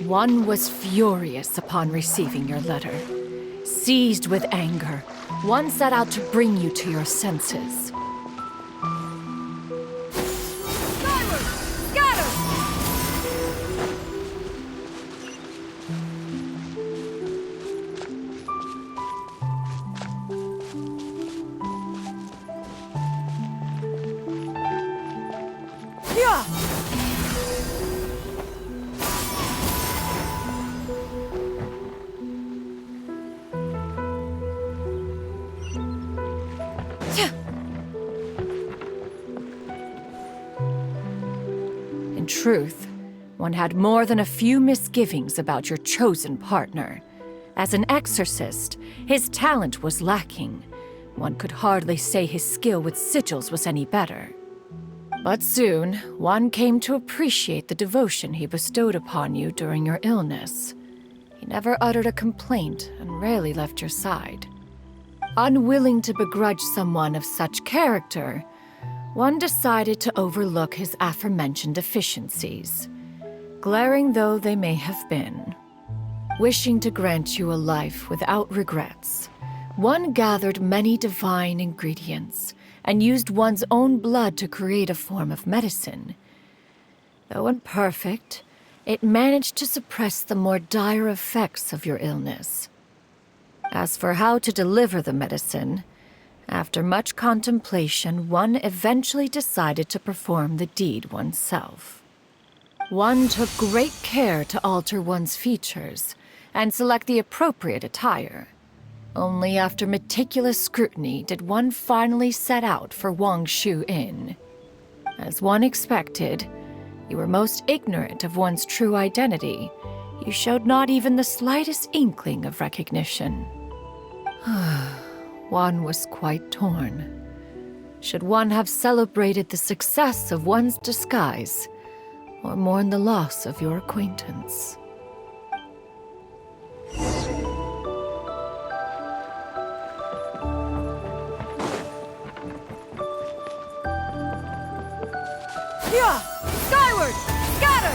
One was furious upon receiving your letter. Seized with anger, one set out to bring you to your senses. Skyward! Scatter! Yeah! In truth, one had more than a few misgivings about your chosen partner. As an exorcist, his talent was lacking. One could hardly say his skill with sigils was any better. But soon, one came to appreciate the devotion he bestowed upon you during your illness. He never uttered a complaint and rarely left your side. Unwilling to begrudge someone of such character, one decided to overlook his aforementioned deficiencies, glaring though they may have been. Wishing to grant you a life without regrets, one gathered many divine ingredients and used one's own blood to create a form of medicine. Though imperfect, it managed to suppress the more dire effects of your illness. As for how to deliver the medicine, after much contemplation, one eventually decided to perform the deed oneself. One took great care to alter one's features and select the appropriate attire. Only after meticulous scrutiny did one finally set out for Wangshu Inn. As one expected, you were most ignorant of one's true identity. You showed not even the slightest inkling of recognition. One was quite torn. Should one have celebrated the success of one's disguise, or mourn the loss of your acquaintance? Yeah! Skyward! Scatter!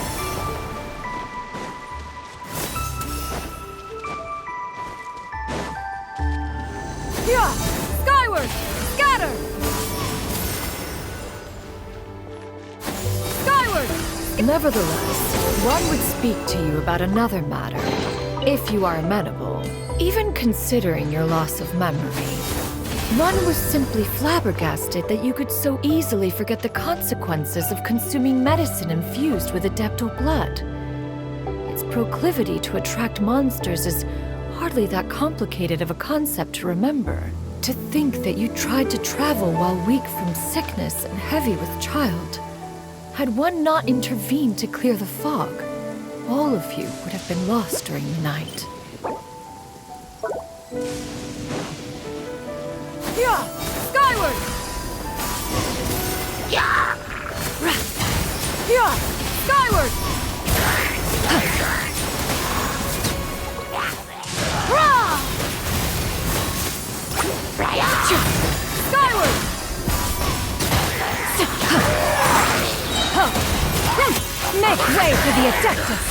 Yeah! Skyward! Scatter! Skyward! Nevertheless, one would speak to you about another matter, if you are amenable. Even considering your loss of memory, one was simply flabbergasted that you could so easily forget the consequences of consuming medicine infused with adeptal blood. Its proclivity to attract monsters is hardly that complicated of a concept to remember. To think that you tried to travel while weak from sickness and heavy with child. Had one not intervened to clear the fog, all of you would have been lost during the night. Yeah! Skyward! Yeah! Yeah! Skyward! Rah! Skyward! Make way for the Adeptus!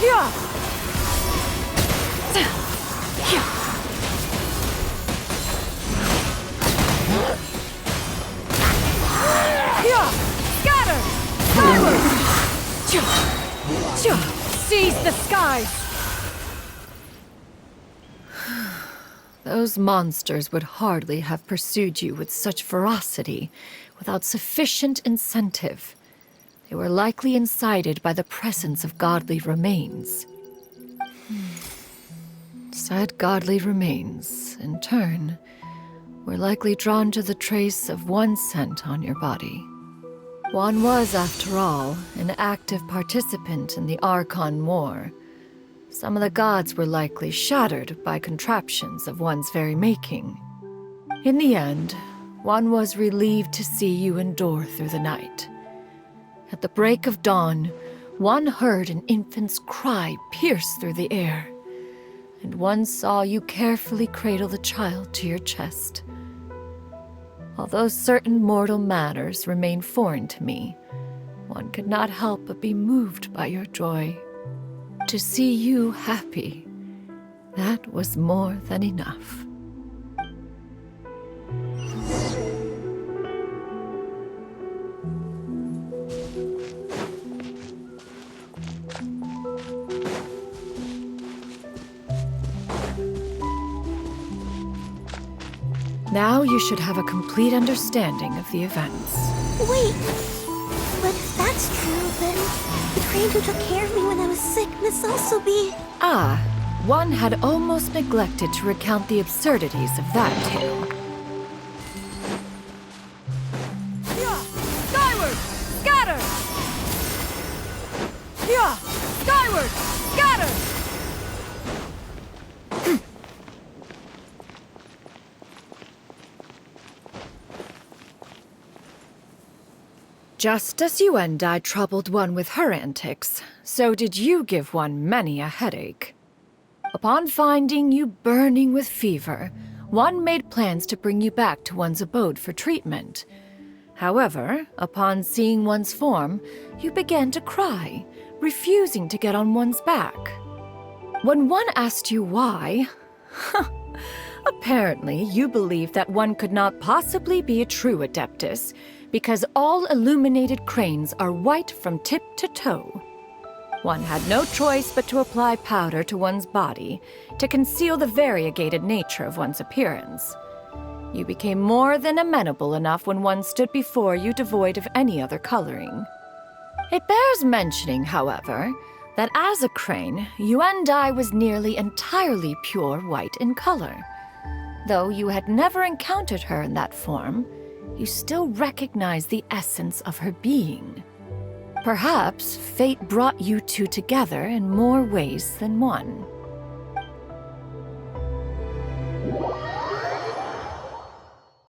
Yeah! Yeah! Scatter! Skyward! Seize the skies! Those monsters would hardly have pursued you with such ferocity without sufficient incentive. They were likely incited by the presence of godly remains. Said godly remains, in turn, were likely drawn to the trace of one scent on your body. One was, after all, an active participant in the Archon War. Some of the gods were likely shattered by contraptions of one's very making. In the end, one was relieved to see you endure through the night. At the break of dawn, one heard an infant's cry pierce through the air, and one saw you carefully cradle the child to your chest. Although certain mortal matters remain foreign to me, one could not help but be moved by your joy. To see you happy, that was more than enough. Now you should have a complete understanding of the events. Wait, but if that's true, then the crane who took care of me when I was sick must also be... Ah, one had almost neglected to recount the absurdities of that tale. Yeah! Skyward! Scatter! Yeah! Skyward! Scatter! Just as Yuendai troubled one with her antics, so did you give one many a headache. Upon finding you burning with fever, one made plans to bring you back to one's abode for treatment. However, upon seeing one's form, you began to cry, refusing to get on one's back. When one asked you why, apparently you believed that one could not possibly be a true Adeptus, because all illuminated cranes are white from tip to toe. One had no choice but to apply powder to one's body to conceal the variegated nature of one's appearance. You became more than amenable enough when one stood before you devoid of any other coloring. It bears mentioning, however, that as a crane, Yuendai was nearly entirely pure white in color. Though you had never encountered her in that form, you still recognize the essence of her being. Perhaps fate brought you two together in more ways than one.